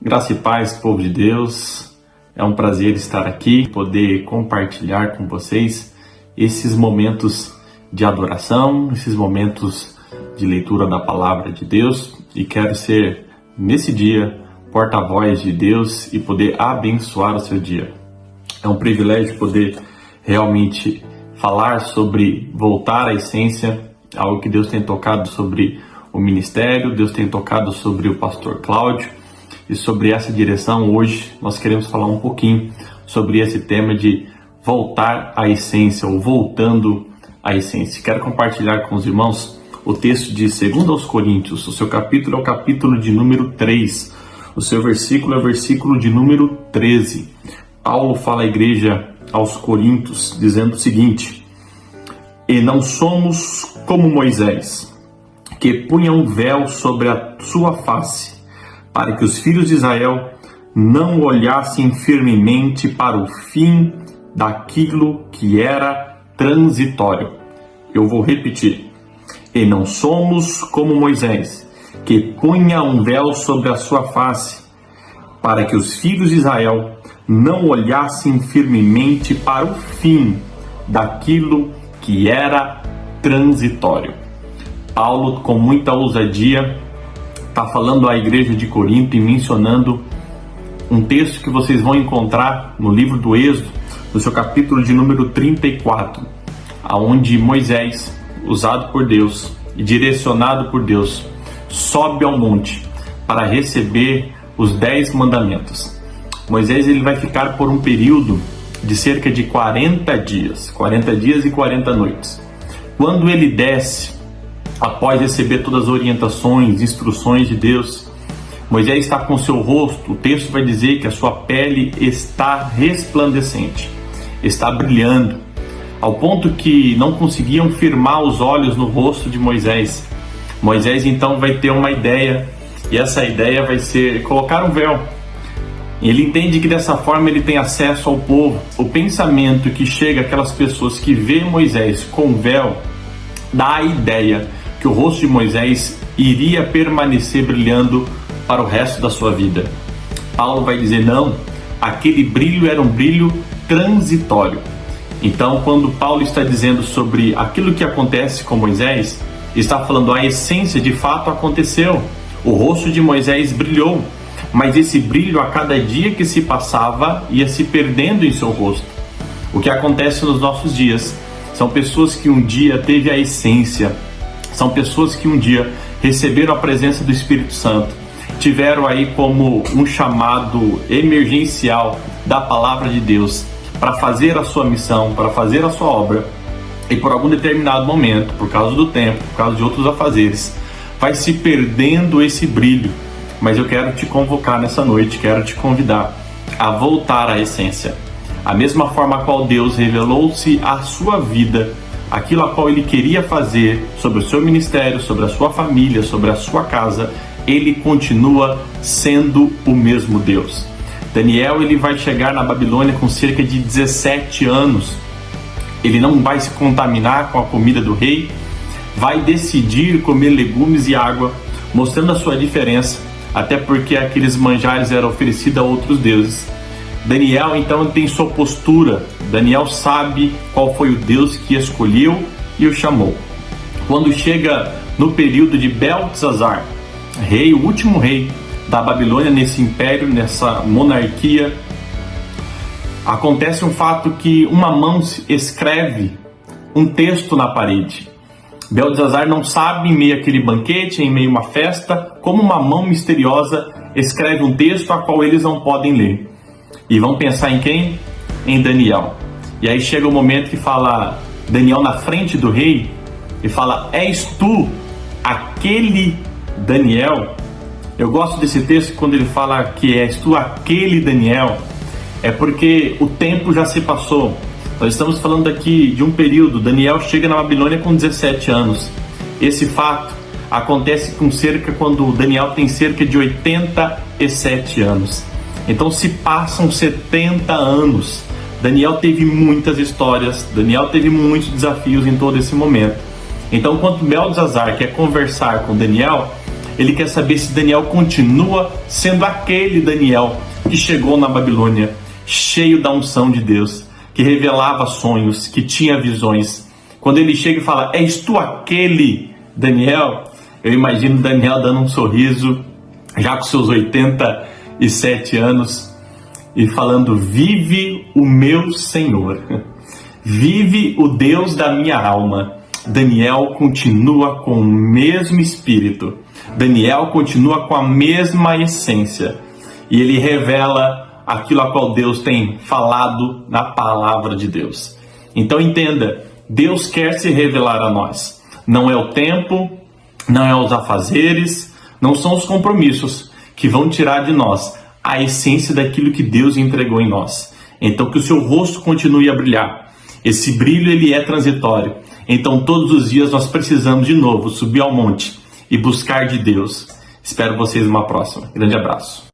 Graça e paz, povo de Deus. É um prazer estar aqui, poder compartilhar com vocês esses momentos de adoração, esses momentos de leitura da palavra de Deus, e quero ser, nesse dia, porta-voz de Deus e poder abençoar o seu dia. É um privilégio poder realmente falar sobre voltar à essência, algo que Deus tem tocado sobre o ministério, Deus tem tocado sobre o pastor Cláudio. E sobre essa direção, hoje nós queremos falar um pouquinho sobre esse tema de voltar à essência, ou voltando à essência. Quero compartilhar com os irmãos o texto de 2 Coríntios. O seu capítulo é o capítulo de número 3. O seu versículo é o versículo de número 13. Paulo fala à igreja aos Coríntios, dizendo o seguinte: E não somos como Moisés, que punha um véu sobre a sua face, para que os filhos de Israel não olhassem firmemente para o fim daquilo que era transitório. Eu vou repetir. E não somos como Moisés, que punha um véu sobre a sua face, para que os filhos de Israel não olhassem firmemente para o fim daquilo que era transitório. Paulo, com muita ousadia, está falando à igreja de Corinto e mencionando um texto que vocês vão encontrar no livro do Êxodo, no seu capítulo de número 34, aonde Moisés, usado por Deus e direcionado por Deus, sobe ao monte para receber os 10 mandamentos. Moisés ele vai ficar por um período de cerca de 40 dias e 40 noites. Quando ele desce, após receber todas as orientações, instruções de Deus, Moisés está com seu rosto, o texto vai dizer que a sua pele está resplandecente, está brilhando, ao ponto que não conseguiam firmar os olhos no rosto de Moisés. Moisés então vai ter uma ideia, e essa ideia vai ser colocar um véu. Ele entende que dessa forma ele tem acesso ao povo. O pensamento que chega àquelas pessoas que vê Moisés com véu dá a ideia que o rosto de Moisés iria permanecer brilhando para o resto da sua vida. Paulo vai dizer não, aquele brilho era um brilho transitório. Então, quando Paulo está dizendo sobre aquilo que acontece com Moisés, está falando a essência de fato aconteceu. O rosto de Moisés brilhou, mas esse brilho a cada dia que se passava ia se perdendo em seu rosto. O que acontece nos nossos dias são pessoas que um dia teve a essência, são pessoas que um dia receberam a presença do Espírito Santo, tiveram aí como um chamado emergencial da palavra de Deus para fazer a sua missão, para fazer a sua obra, e por algum determinado momento, por causa do tempo, por causa de outros afazeres, vai se perdendo esse brilho. Mas eu quero te convocar nessa noite, quero te convidar a voltar à essência. A mesma forma a qual Deus revelou-se à sua vida, aquilo a qual Ele queria fazer sobre o seu ministério, sobre a sua família, sobre a sua casa, Ele continua sendo o mesmo Deus. Daniel ele vai chegar na Babilônia com cerca de 17 anos. Ele não vai se contaminar com a comida do rei, vai decidir comer legumes e água, mostrando a sua diferença, até porque aqueles manjares eram oferecidos a outros deuses. Daniel então tem sua postura. Daniel sabe qual foi o Deus que escolheu e o chamou. Quando chega no período de Beltesazar, rei, o último rei da Babilônia, nesse império, nessa monarquia, acontece um fato que uma mão escreve um texto na parede. Beltesazar não sabe, em meio àquele banquete, em meio a uma festa, como uma mão misteriosa escreve um texto a qual eles não podem ler. E vão pensar em quem? Em Daniel. E aí chega o momento que fala Daniel na frente do rei e fala: és tu aquele Daniel? Eu gosto desse texto quando ele fala que és tu aquele Daniel, é porque o tempo já se passou. Nós estamos falando aqui de um período. Daniel chega na Babilônia com 17 anos. Esse fato acontece quando Daniel tem cerca de 87 anos. Então se passam 70 anos. Daniel teve muitas histórias, Daniel teve muitos desafios em todo esse momento. Então, quando Beltesazar quer conversar com Daniel, Ele quer saber se Daniel continua sendo aquele Daniel que chegou na Babilônia, cheio da unção de Deus, que revelava sonhos, que tinha visões. Quando ele chega e fala, és tu aquele Daniel? Eu imagino Daniel dando um sorriso, já com seus 87 anos, e falando, vive o meu Senhor, vive o Deus da minha alma. Daniel continua com o mesmo espírito, Daniel continua com a mesma essência, e ele revela aquilo a qual Deus tem falado na palavra de Deus. Então entenda, Deus quer se revelar a nós. Não é o tempo, não é os afazeres, não são os compromissos que vão tirar de nós a essência daquilo que Deus entregou em nós. Então que o seu rosto continue a brilhar. Esse brilho ele é transitório. Então todos os dias nós precisamos de novo subir ao monte e buscar de Deus. Espero vocês numa próxima. Grande abraço.